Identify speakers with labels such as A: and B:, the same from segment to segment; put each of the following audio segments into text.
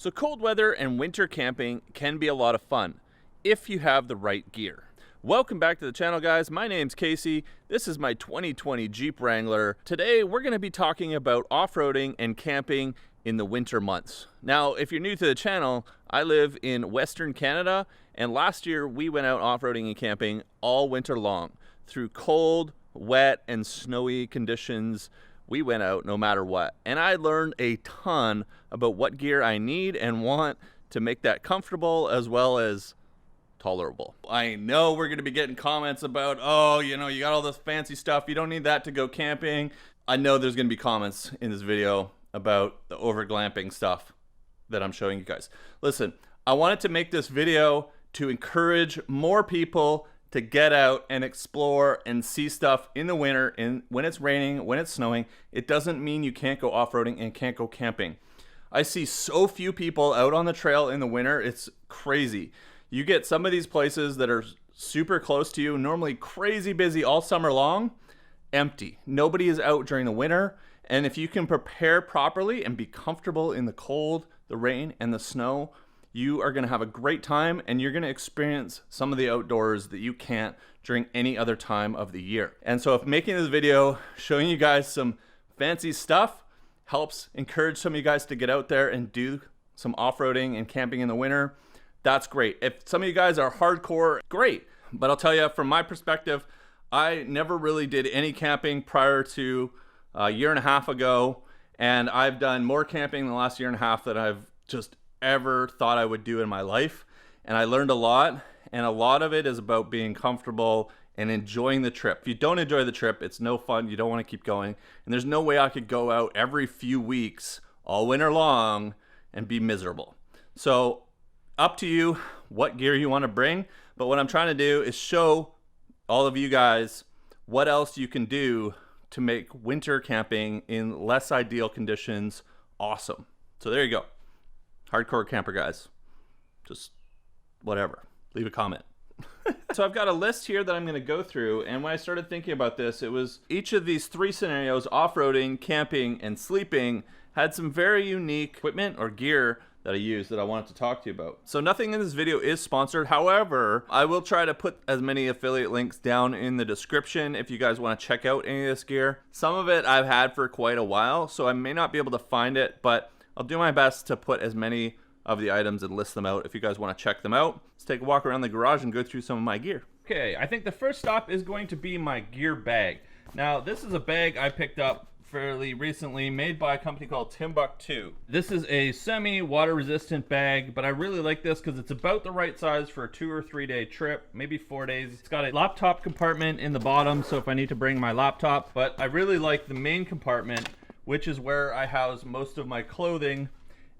A: So cold weather and winter camping can be a lot of fun if you have the right gear. Welcome back to the channel, guys. My name's Casey. This is my 2020 Jeep Wrangler. Today we're going to be talking about off-roading and camping in the winter months. Now, if you're new to the channel, I live in Western Canada, and last year we went out off-roading and camping all winter long. Through cold, wet, and snowy conditions, we went out no matter what. And I learned a ton about what gear I need and want to make that comfortable as well as tolerable. I know we're going to be getting comments about, oh, you know, you got all this fancy stuff, you don't need that to go camping. I know there's going to be comments in this video about the over-glamping stuff that I'm showing you guys. Listen, I wanted to make this video to encourage more people to get out and explore and see stuff in the winter, when it's raining, when it's snowing. It doesn't mean you can't go off-roading and can't go camping. I see so few people out on the trail in the winter, it's crazy. You get some of these places that are super close to you, normally crazy busy all summer long, empty. Nobody is out during the winter. And if you can prepare properly and be comfortable in the cold, the rain, and the snow, you are going to have a great time, and you're going to experience some of the outdoors that you can't during any other time of the year. And so if making this video, showing you guys some fancy stuff, helps encourage some of you guys to get out there and do some off-roading and camping in the winter, that's great. If some of you guys are hardcore, great. But I'll tell you, from my perspective, I never really did any camping prior to a year and a half ago, and I've done more camping in the last year and a half than I've just ever thought I would do in my life. And I learned a lot, and a lot of it is about being comfortable and enjoying the trip. If you don't enjoy the trip, it's no fun. You don't want to keep going. And there's no way I could go out every few weeks all winter long and be miserable. So up to you what gear you want to bring. But what I'm trying to do is show all of you guys what else you can do to make winter camping in less ideal conditions awesome. So there you go. Hardcore camper guys. Just whatever. Leave a comment. So I've got a list here that I'm going to go through, and when I started thinking about this, it was each of these three scenarios, off-roading, camping, and sleeping, had some very unique equipment or gear that I use that I wanted to talk to you about. So nothing in this video is sponsored. However, I will try to put as many affiliate links down in the description if you guys want to check out any of this gear. Some of it I've had for quite a while, so I may not be able to find it, but I'll do my best to put as many of the items and list them out if you guys want to check them out. Let's take a walk around the garage and go through some of my gear. Okay, I think the first stop is going to be my gear bag. Now, this is a bag I picked up fairly recently, made by a company called Timbuktu. This is a semi-water resistant bag, but I really like this because it's about the right size for a 2 or 3 day trip, maybe 4 days. It's got a laptop compartment in the bottom, so if I need to bring my laptop, but I really like the main compartment, which is where I house most of my clothing.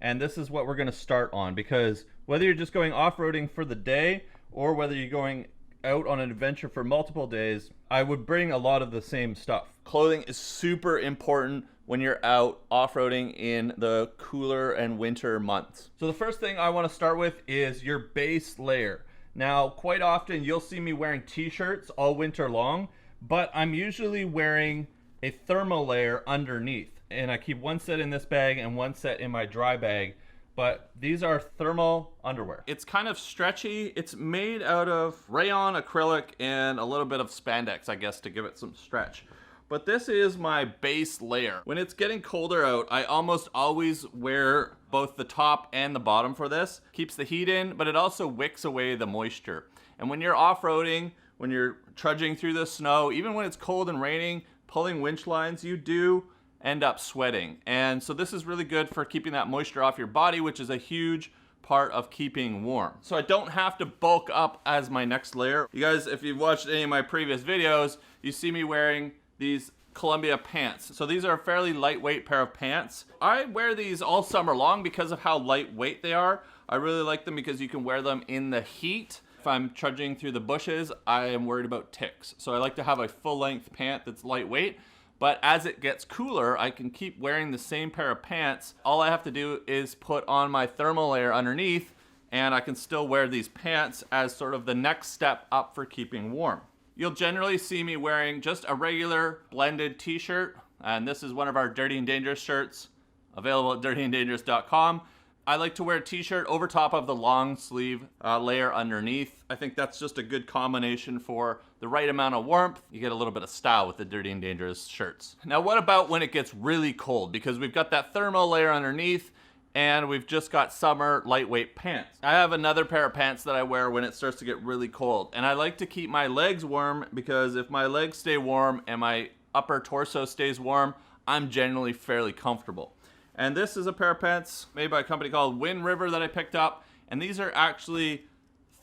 A: And this is what we're going to start on, because whether you're just going off-roading for the day or whether you're going out on an adventure for multiple days, I would bring a lot of the same stuff. Clothing is super important when you're out off-roading in the cooler and winter months. So the first thing I want to start with is your base layer. Now, quite often you'll see me wearing t-shirts all winter long, but I'm usually wearing a thermal layer underneath. And I keep one set in this bag and one set in my dry bag. But these are thermal underwear. It's kind of stretchy. It's made out of rayon, acrylic, and a little bit of spandex, I guess, to give it some stretch. But this is my base layer. When it's getting colder out, I almost always wear both the top and the bottom for this. Keeps the heat in, but it also wicks away the moisture. And when you're off-roading, when you're trudging through the snow, even when it's cold and raining, pulling winch lines, you do end up sweating. And so this is really good for keeping that moisture off your body, which is a huge part of keeping warm. So I don't have to bulk up as my next layer. You guys, if you've watched any of my previous videos, you see me wearing these Columbia pants. So these are a fairly lightweight pair of pants. I wear these all summer long because of how lightweight they are. I really like them because you can wear them in the heat. If I'm trudging through the bushes, I am worried about ticks. So I like to have a full-length pant that's lightweight. But as it gets cooler, I can keep wearing the same pair of pants. All I have to do is put on my thermal layer underneath, and I can still wear these pants as sort of the next step up for keeping warm. You'll generally see me wearing just a regular blended t-shirt, and this is one of our Dirty and Dangerous shirts, available at dirtyanddangerous.com. I like to wear a t-shirt over top of the long sleeve layer underneath. I think that's just a good combination for the right amount of warmth. You get a little bit of style with the Dirty and Dangerous shirts. Now what about when it gets really cold? Because we've got that thermal layer underneath and we've just got summer lightweight pants. I have another pair of pants that I wear when it starts to get really cold. And I like to keep my legs warm because if my legs stay warm and my upper torso stays warm, I'm generally fairly comfortable. And this is a pair of pants made by a company called Wind River that I picked up. And these are actually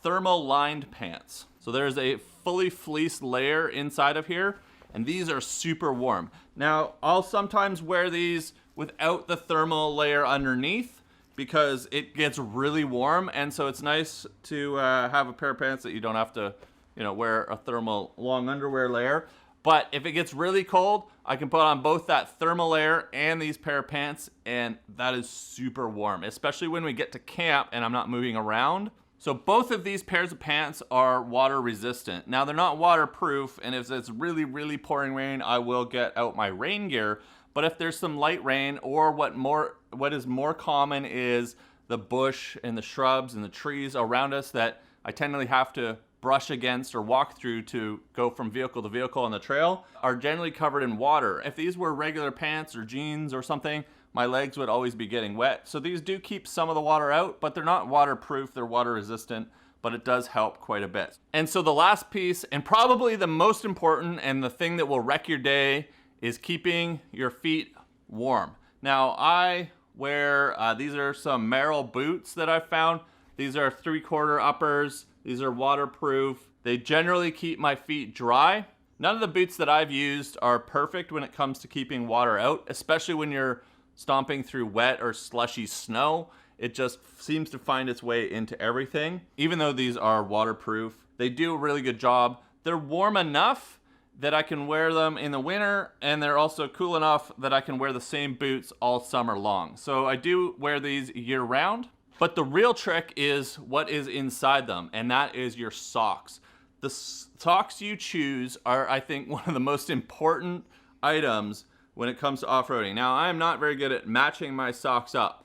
A: thermal lined pants. So there's a fully fleeced layer inside of here. And these are super warm. Now, I'll sometimes wear these without the thermal layer underneath because it gets really warm. And so it's nice to have a pair of pants that you don't have to, wear a thermal long underwear layer. But if it gets really cold, I can put on both that thermal layer and these pair of pants, and that is super warm, especially when we get to camp and I'm not moving around. So both of these pairs of pants are water resistant. Now they're not waterproof, and if it's really, really pouring rain, I will get out my rain gear. But if there's some light rain, or what is more common is the bush and the shrubs and the trees around us that I tend to have to brush against or walk through to go from vehicle to vehicle on the trail, are generally covered in water. If these were regular pants or jeans or something, my legs would always be getting wet. So these do keep some of the water out, but they're not waterproof, they're water resistant, but it does help quite a bit. And so the last piece, and probably the most important and the thing that will wreck your day, is keeping your feet warm. Now I wear, these are some Merrell boots that I've found. These are 3/4 uppers. These are waterproof. They generally keep my feet dry. None of the boots that I've used are perfect when it comes to keeping water out, especially when you're stomping through wet or slushy snow. It just seems to find its way into everything. Even though these are waterproof, they do a really good job. They're warm enough that I can wear them in the winter, and they're also cool enough that I can wear the same boots all summer long. So I do wear these year round. But the real trick is what is inside them, and that is your socks. The socks you choose are, I think, one of the most important items when it comes to off-roading. Now, I'm not very good at matching my socks up,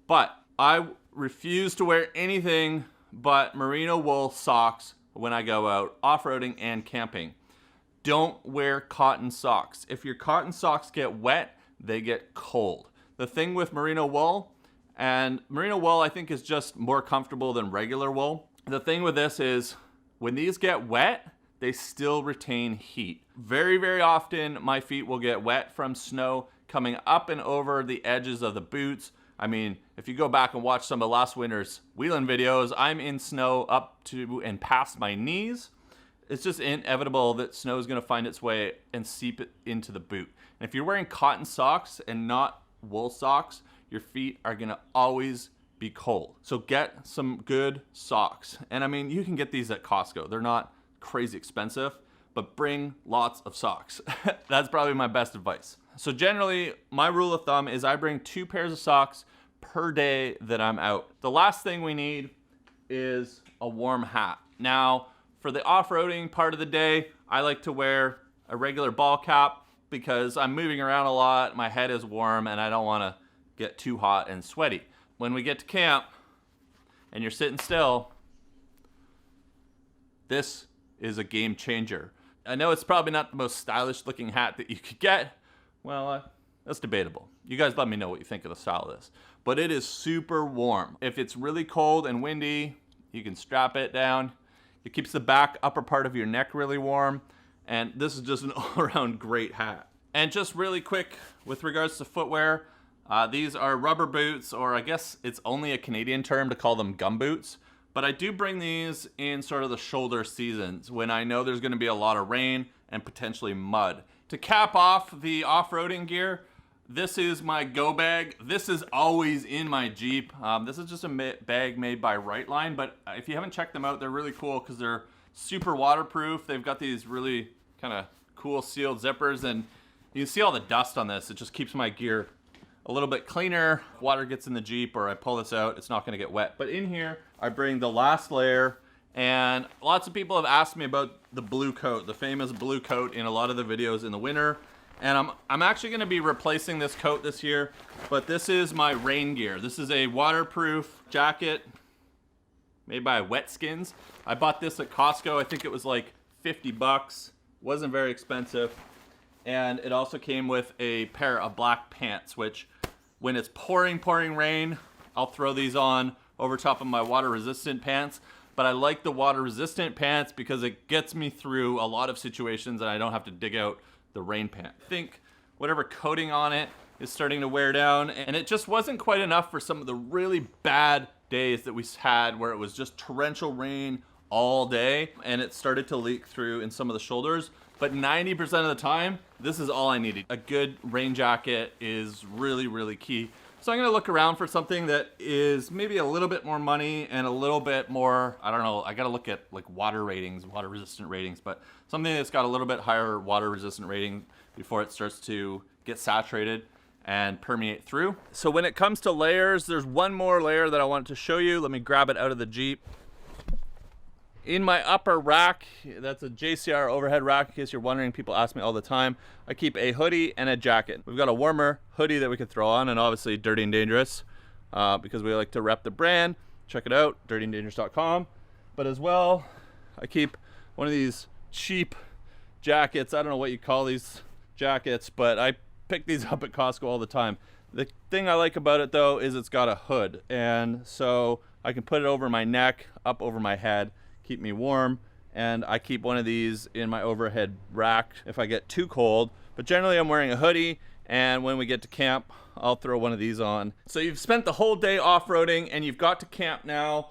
A: but I refuse to wear anything but merino wool socks when I go out off-roading and camping. Don't wear cotton socks. If your cotton socks get wet, they get cold. The thing with merino wool, and merino wool I think is just more comfortable than regular wool. The thing with this is when these get wet, they still retain heat. Very, very often my feet will get wet from snow coming up and over the edges of the boots. I mean, if you go back and watch some of last winter's wheeling videos, I'm in snow up to and past my knees. It's just inevitable that snow is gonna find its way and seep it into the boot. And if you're wearing cotton socks and not wool socks, your feet are gonna always be cold. So get some good socks. And I mean, you can get these at Costco. They're not crazy expensive, but bring lots of socks. That's probably my best advice. So generally, my rule of thumb is I bring 2 pairs of socks per day that I'm out. The last thing we need is a warm hat. Now, for the off-roading part of the day, I like to wear a regular ball cap because I'm moving around a lot, my head is warm, and I don't wanna get too hot and sweaty. When we get to camp and you're sitting still, this is a game changer. I know it's probably not the most stylish looking hat that you could get. Well, that's debatable. You guys let me know what you think of the style of this. But it is super warm. If it's really cold and windy, you can strap it down. It keeps the back upper part of your neck really warm. And this is just an all-around great hat. And just really quick with regards to footwear, these are rubber boots, or I guess it's only a Canadian term to call them gum boots. But I do bring these in sort of the shoulder seasons when I know there's gonna be a lot of rain and potentially mud. To cap off the off-roading gear, this is my go bag. This is always in my Jeep. This is just a bag made by Rightline, but if you haven't checked them out, they're really cool because they're super waterproof. They've got these really kind of cool sealed zippers, and you can see all the dust on this. It just keeps my gear a little bit cleaner. If water gets in the Jeep or I pull this out, it's not gonna get wet. But in here, I bring the last layer, and lots of people have asked me about the blue coat, the famous blue coat in a lot of the videos in the winter. And I'm actually gonna be replacing this coat this year, but this is my rain gear. This is a waterproof jacket made by Wetskins. I bought this at Costco. I think it was like 50 bucks. Wasn't very expensive. And it also came with a pair of black pants, which when it's pouring rain, I'll throw these on over top of my water resistant pants. But I like the water resistant pants because it gets me through a lot of situations and I don't have to dig out the rain pant. I think whatever coating on it is starting to wear down, and it just wasn't quite enough for some of the really bad days that we had where it was just torrential rain all day and it started to leak through in some of the shoulders. But 90% of the time, this is all I needed. A good rain jacket is really, really key. So I'm gonna look around for something that is maybe a little bit more money and a little bit more, I don't know, I gotta look at like water ratings, water resistant ratings, but something that's got a little bit higher water resistant rating before it starts to get saturated and permeate through. So when it comes to layers, there's one more layer that I wanted to show you. Let me grab it out of the Jeep. In my upper rack, that's a JCR overhead rack, in case you're wondering, people ask me all the time, I keep a hoodie and a jacket. We've got a warmer hoodie that we could throw on, and obviously Dirty and Dangerous, because we like to rep the brand. Check it out, dirtyanddangerous.com. But as well, I keep one of these cheap jackets. I don't know what you call these jackets, but I pick these up at Costco all the time. The thing I like about it though is it's got a hood, and so I can put it over my neck, up over my head, keep me warm. And I keep one of these in my overhead rack if I get too cold, but generally I'm wearing a hoodie, and when we get to camp I'll throw one of these on. So you've spent the whole day off-roading and you've got to camp now.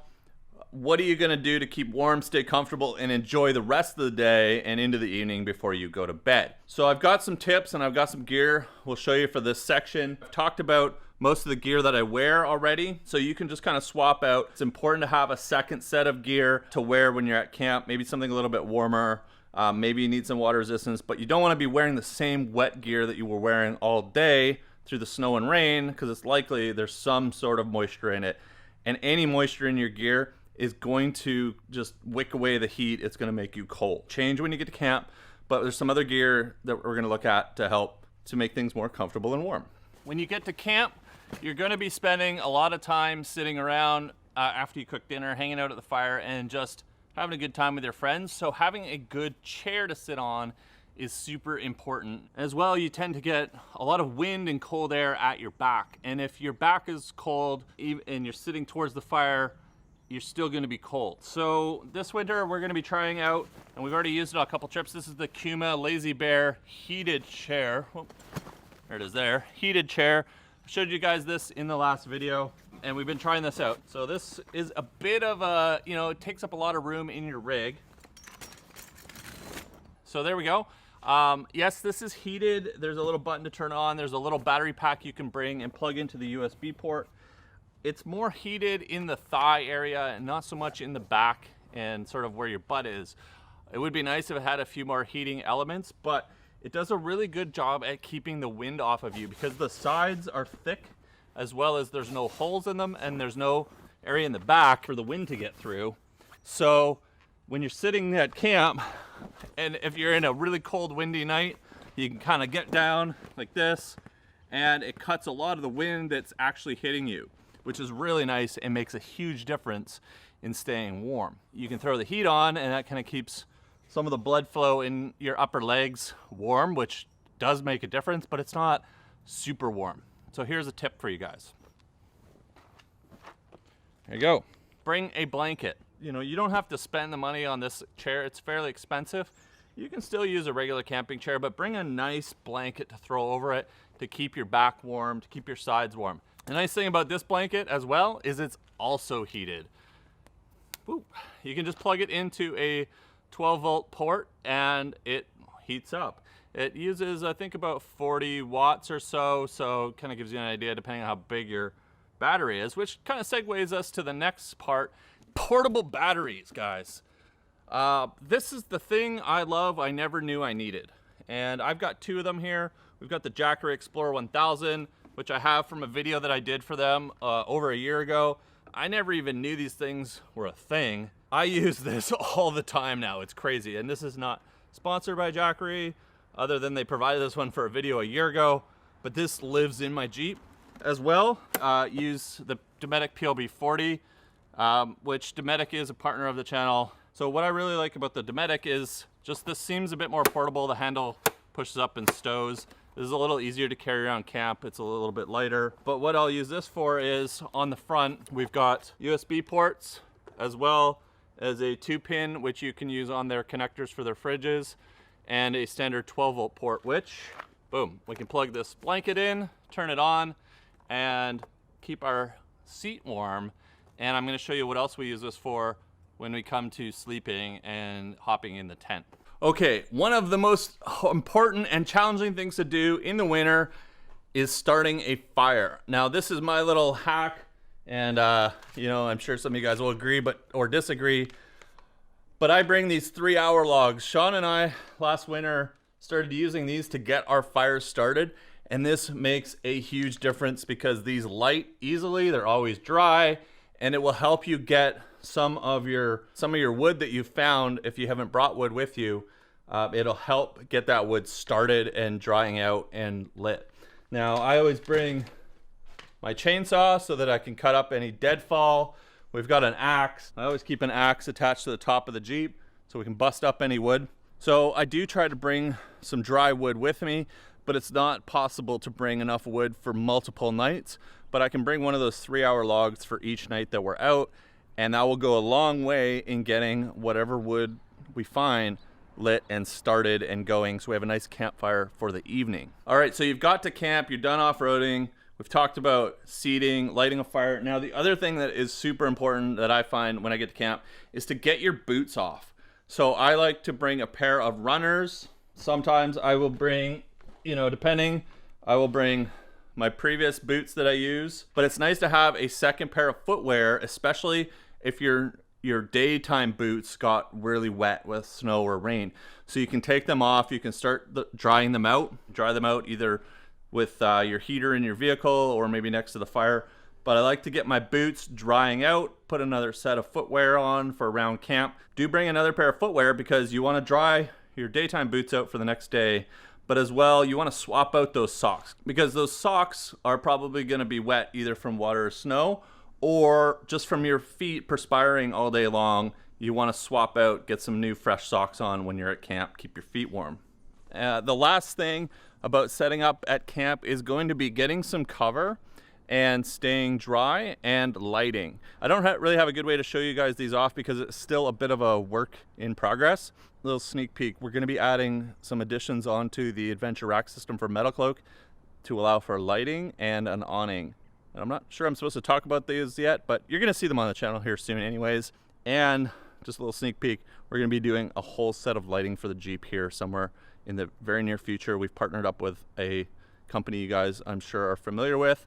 A: What are you gonna do to keep warm, stay comfortable, and enjoy the rest of the day and into the evening before you go to bed? So I've got some tips and I've got some gear we'll show you for this section. I've talked about most of the gear that I wear already, so you can just kind of swap out. It's important to have a second set of gear to wear when you're at camp, maybe something a little bit warmer. Maybe you need some water resistance, but you don't want to be wearing the same wet gear that you were wearing all day through the snow and rain, because it's likely there's some sort of moisture in it. And any moisture in your gear is going to just wick away the heat. It's going to make you cold. Change when you get to camp, but there's some other gear that we're going to look at to help to make things more comfortable and warm. When you get to camp, you're going to be spending a lot of time sitting around after you cook dinner, hanging out at the fire, and just having a good time with your friends. So having a good chair to sit on is super important. As well, you tend to get a lot of wind and cold air at your back. And if your back is cold and you're sitting towards the fire, you're still going to be cold. So this winter we're going to be trying out, and we've already used it on a couple trips. This is the Kuma Lazy Bear heated chair. Oh, there it is there. Heated chair. I showed you guys this in the last video, and we've been trying this out. So this is a bit of a, it takes up a lot of room in your rig. So there we go. Yes, this is heated. There's a little button to turn on. There's a little battery pack you can bring and plug into the USB port. It's more heated in the thigh area and not so much in the back and sort of where your butt is. It would be nice if it had a few more heating elements, but it does a really good job at keeping the wind off of you because the sides are thick, as well as there's no holes in them and there's no area in the back for the wind to get through. So when you're sitting at camp, and if you're in a really cold, windy night, you can kind of get down like this, and it cuts a lot of the wind that's actually hitting you, which is really nice and makes a huge difference in staying warm. You can throw the heat on, and that kind of keeps some of the blood flow in your upper legs warm, which does make a difference, but it's not super warm. So here's a tip for you guys. There you go. Bring a blanket. You don't have to spend the money on this chair. It's fairly expensive. You can still use a regular camping chair, but bring a nice blanket to throw over it to keep your back warm, to keep your sides warm. The nice thing about this blanket as well is it's also heated. Woo. You can just plug it into a 12-volt port and it heats up. It uses, I think, about 40 watts or so, so kind of gives you an idea depending on how big your battery is, which kind of segues us to the next part, portable batteries, guys. This is the thing I love I never knew I needed. And I've got two of them here. We've got the Jackery Explorer 1000, which I have from a video that I did for them over a year ago. I never even knew these things were a thing. I use this all the time now. It's crazy. And this is not sponsored by Jackery. other than they provided this one for a video a year ago, but this lives in my Jeep as well. Use the Dometic PLB40, which Dometic is a partner of the channel. So what I really like about the Dometic is just this seems a bit more portable. The handle pushes up and stows. This is a little easier to carry around camp. It's a little bit lighter. But what I'll use this for is on the front, we've got USB ports as well as a 2-pin, which you can use on their connectors for their fridges, and a standard 12-volt port, which, boom, we can plug this blanket in, turn it on, and keep our seat warm. And I'm gonna show you what else we use this for when we come to sleeping and hopping in the tent. Okay, one of the most important and challenging things to do in the winter is starting a fire. Now, this is my little hack, and you know, I'm sure some of you guys will agree or disagree, but I bring these 3-hour logs. Sean and I last winter started using these to get our fires started, and this makes a huge difference because these light easily, they're always dry, and it will help you get some of your wood that you found. If you haven't brought wood with you, it'll help get that wood started and drying out and lit. Now, I always bring my chainsaw so that I can cut up any deadfall. We've got an axe. I always keep an axe attached to the top of the Jeep so we can bust up any wood. So I do try to bring some dry wood with me, but it's not possible to bring enough wood for multiple nights. But I can bring one of those 3-hour logs for each night that we're out, and that will go a long way in getting whatever wood we find lit and started and going, so we have a nice campfire for the evening. All right, so you've got to camp, you're done off-roading, we've talked about seating, lighting a fire. Now, the other thing that is super important that I find when I get to camp is to get your boots off. So I like to bring a pair of runners. Sometimes I will bring, you know, depending, I will bring my previous boots that I use, but it's nice to have a second pair of footwear, especially if your daytime boots got really wet with snow or rain. So you can take them off, you can start drying them out, dry them out either with your heater in your vehicle or maybe next to the fire. But I like to get my boots drying out, put another set of footwear on for around camp. Do bring another pair of footwear because you want to dry your daytime boots out for the next day. But as well, you want to swap out those socks because those socks are probably going to be wet either from water or snow, or just from your feet perspiring all day long. You want to swap out, get some new fresh socks on when you're at camp, keep your feet warm. The last thing about setting up at camp is going to be getting some cover and staying dry and lighting. I don't really have a good way to show you guys these off because it's still a bit of a work in progress. A little sneak peek, we're going to be adding some additions onto the Adventure Rack system for Metal Cloak to allow for lighting and an awning. And I'm not sure I'm supposed to talk about these yet, but you're going to see them on the channel here soon anyways. And just a little sneak peek, we're going to be doing a whole set of lighting for the Jeep here somewhere in the very near future. We've partnered up with a company you guys I'm sure are familiar with,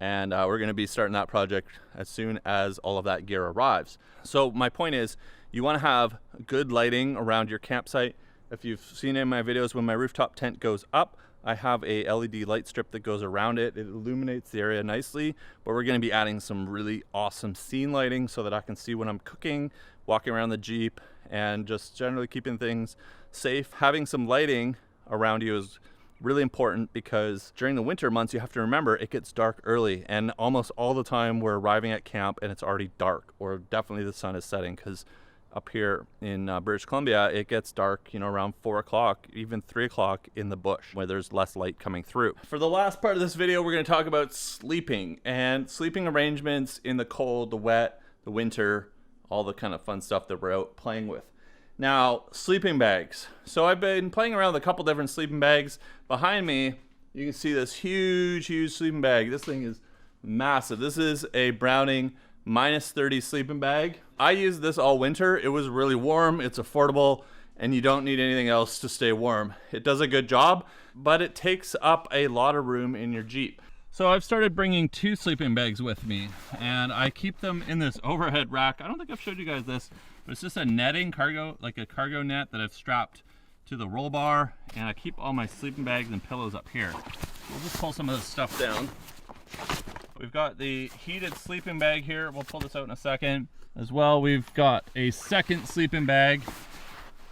A: and we're going to be starting that project as soon as all of that gear arrives. So my point is, you want to have good lighting around your campsite. If you've seen in my videos, when my rooftop tent goes up, I have a LED light strip that goes around it. It illuminates the area nicely, but we're going to be adding some really awesome scene lighting so that I can see when I'm cooking, walking around the Jeep, and just generally keeping things safe. Having some lighting around you is really important because during the winter months, you have to remember it gets dark early, and almost all the time we're arriving at camp and it's already dark, or definitely the sun is setting, because up here in British Columbia, it gets dark, you know, around 4 o'clock, even 3 o'clock in the bush where there's less light coming through. For the last part of this video, we're going to talk about sleeping and sleeping arrangements in the cold, the wet, the winter, all the kind of fun stuff that we're out playing with. Now, sleeping bags. So I've been playing around with a couple different sleeping bags. Behind me, you can see this huge, huge sleeping bag. This thing is massive. This is a Browning -30 sleeping bag. I used this all winter. It was really warm, it's affordable, and you don't need anything else to stay warm. It does a good job, but it takes up a lot of room in your Jeep. So I've started bringing 2 sleeping bags with me, and I keep them in this overhead rack. I don't think I've showed you guys this, but it's just a netting cargo, like a cargo net that I've strapped to the roll bar, and I keep all my sleeping bags and pillows up here. We'll just pull some of this stuff down. We've got the heated sleeping bag here. We'll pull this out in a second. As well, we've got a second sleeping bag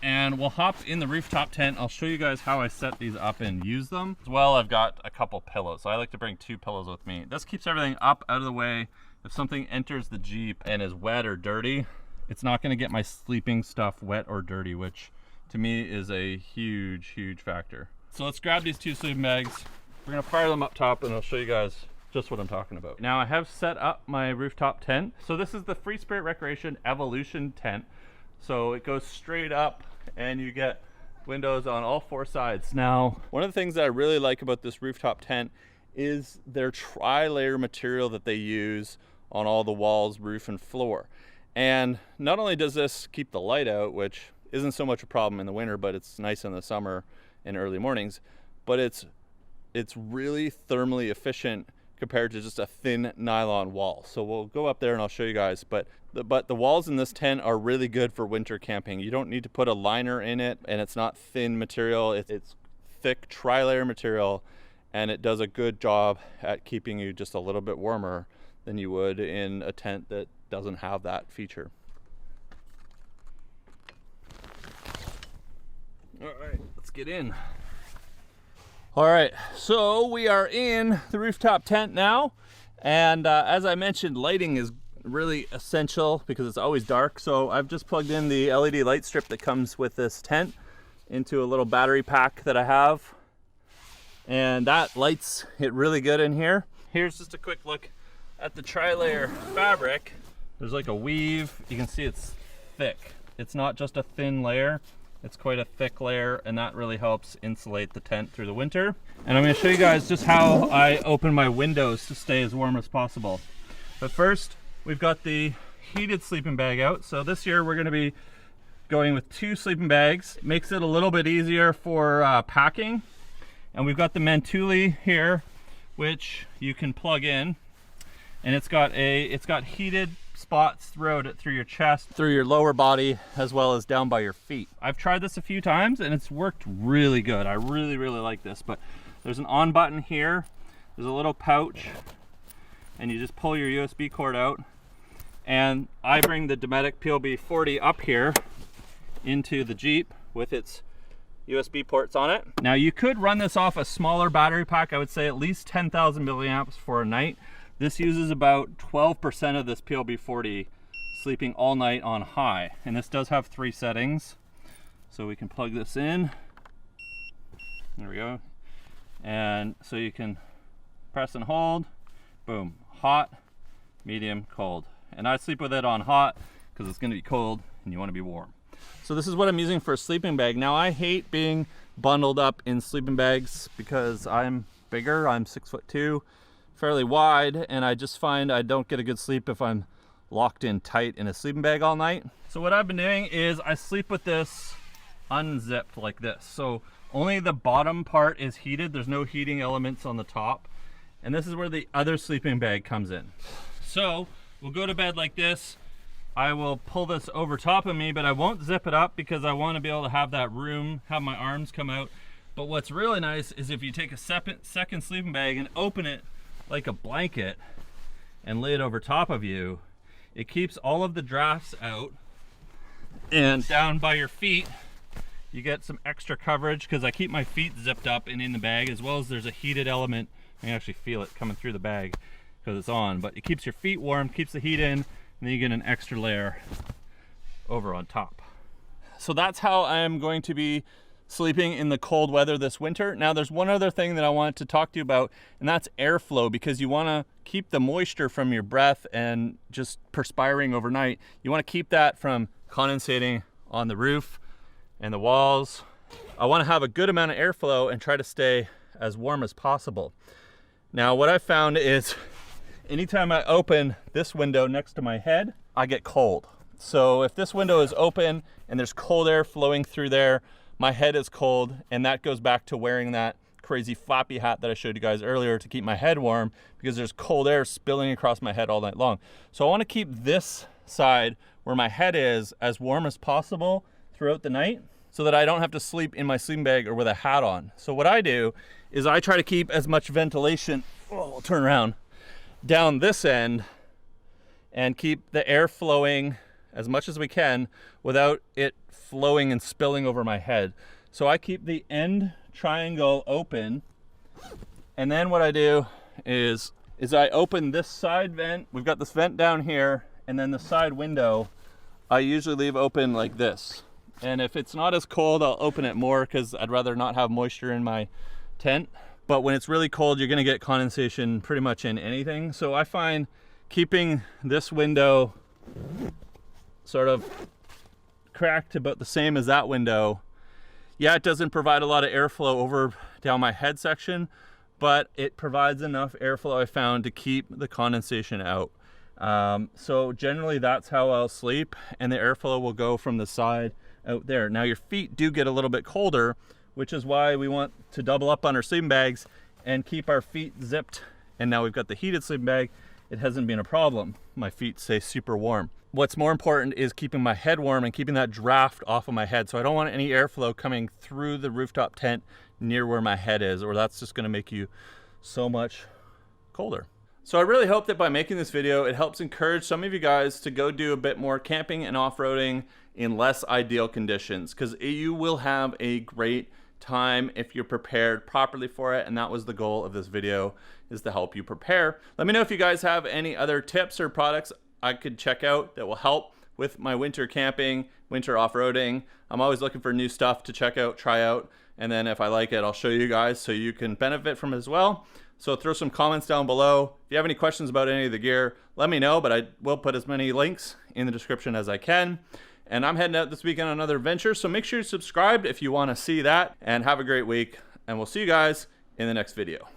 A: and we'll hop in the rooftop tent. I'll show you guys how I set these up and use them. As well, I've got a couple pillows. So I like to bring 2 pillows with me. This keeps everything up out of the way. If something enters the Jeep and is wet or dirty, it's not gonna get my sleeping stuff wet or dirty, which to me is a huge, huge factor. So let's grab these 2 sleeping bags. We're gonna fire them up top and I'll show you guys just what I'm talking about. Now I have set up my rooftop tent. So this is the Free Spirit Recreation Evolution tent. So it goes straight up and you get windows on all 4 sides. Now, one of the things that I really like about this rooftop tent is their tri-layer material that they use on all the walls, roof, and floor. And not only does this keep the light out, which isn't so much a problem in the winter, but it's nice in the summer and early mornings, but it's really thermally efficient compared to just a thin nylon wall. So we'll go up there and I'll show you guys, but the walls in this tent are really good for winter camping. You don't need to put a liner in it, and it's not thin material. It's thick tri-layer material, and it does a good job at keeping you just a little bit warmer than you would in a tent that doesn't have that feature. All right, let's get in. All right, so we are in the rooftop tent now, and as I mentioned, lighting is really essential because it's always dark. So I've just plugged in the LED light strip that comes with this tent into a little battery pack that I have, and that lights it really good in here. Here's just a quick look at the tri-layer fabric. There's like a weave. You can see it's thick. It's not just a thin layer. It's quite a thick layer, and that really helps insulate the tent through the winter. And I'm going to show you guys just how I open my windows to stay as warm as possible. But first, we've got the heated sleeping bag out. So this year we're going to be going with 2 sleeping bags. It makes it a little bit easier for packing. And we've got the Mantouli here, which you can plug in, and it's got heated spots throughout it, through your chest, through your lower body, as well as down by your feet. I've tried this a few times and it's worked really good. I really like this. But there's an on button here, there's a little pouch, and you just pull your USB cord out, and I bring the Dometic PLB40 up here into the Jeep with its USB ports on it. Now you could run this off a smaller battery pack. I would say at least 10,000 milliamps for a night. This uses about 12% of this PLB40 sleeping all night on high. And this does have 3 settings. So we can plug this in. There we go. And so you can press and hold. Boom. Hot, medium, cold. And I sleep with it on hot because it's going to be cold and you want to be warm. So this is what I'm using for a sleeping bag. Now I hate being bundled up in sleeping bags because I'm bigger. I'm 6'2", fairly wide, and I just find I don't get a good sleep if I'm locked in tight in a sleeping bag all night. So what I've been doing is I sleep with this unzipped like this. So only the bottom part is heated. There's no heating elements on the top. And this is where the other sleeping bag comes in. So we'll go to bed like this. I will pull this over top of me, but I won't zip it up because I want to be able to have that room, have my arms come out. But what's really nice is if you take a second sleeping bag and open it like a blanket and lay it over top of you, it keeps all of the drafts out, and down by your feet you get some extra coverage because I keep my feet zipped up and in the bag, as well as there's a heated element. I can actually feel it coming through the bag because it's on, but it keeps your feet warm, keeps the heat in, and then you get an extra layer over on top. So that's how I'm going to be sleeping in the cold weather this winter. Now there's one other thing that I wanted to talk to you about, and that's airflow, because you want to keep the moisture from your breath and just perspiring overnight. You want to keep that from condensating on the roof and the walls. I want to have a good amount of airflow and try to stay as warm as possible. Now what I found is anytime I open this window next to my head, I get cold. So if this window is open and there's cold air flowing through there, my head is cold, and that goes back to wearing that crazy floppy hat that I showed you guys earlier to keep my head warm, because there's cold air spilling across my head all night long. So I want to keep this side where my head is as warm as possible throughout the night so that I don't have to sleep in my sleeping bag or with a hat on. So what I do is I try to keep as much ventilation, I'll turn around, down this end and keep the air flowing as much as we can without it flowing and spilling over my head. So I keep the end triangle open, and then what I do is I open this side vent. We've got this vent down here, and then the side window I usually leave open like this. And if it's not as cold, I'll open it more because I'd rather not have moisture in my tent. But when it's really cold, you're gonna get condensation pretty much in anything. So I find keeping this window sort of cracked about the same as that window. Yeah, it doesn't provide a lot of airflow over down my head section, but it provides enough airflow, I found, to keep the condensation out. So generally that's how I'll sleep, and the airflow will go from the side out there. Now your feet do get a little bit colder, which is why we want to double up on our sleeping bags and keep our feet zipped. And now we've got the heated sleeping bag. It hasn't been a problem. My feet stay super warm. What's more important is keeping my head warm and keeping that draft off of my head. So I don't want any airflow coming through the rooftop tent near where my head is, or that's just gonna make you so much colder. So I really hope that by making this video, it helps encourage some of you guys to go do a bit more camping and off-roading in less ideal conditions, because you will have a great time if you're prepared properly for it. And that was the goal of this video, is to help you prepare. Let me know if you guys have any other tips or products I could check out that will help with my winter camping, winter off-roading. I'm always looking for new stuff to check out, try out, and then if I like it, I'll show you guys so you can benefit from it as well. So throw some comments down below. If you have any questions about any of the gear, let me know, but I will put as many links in the description as I can. And I'm heading out this weekend on another adventure, so make sure you're subscribed if you want to see that, and have a great week, and we'll see you guys in the next video.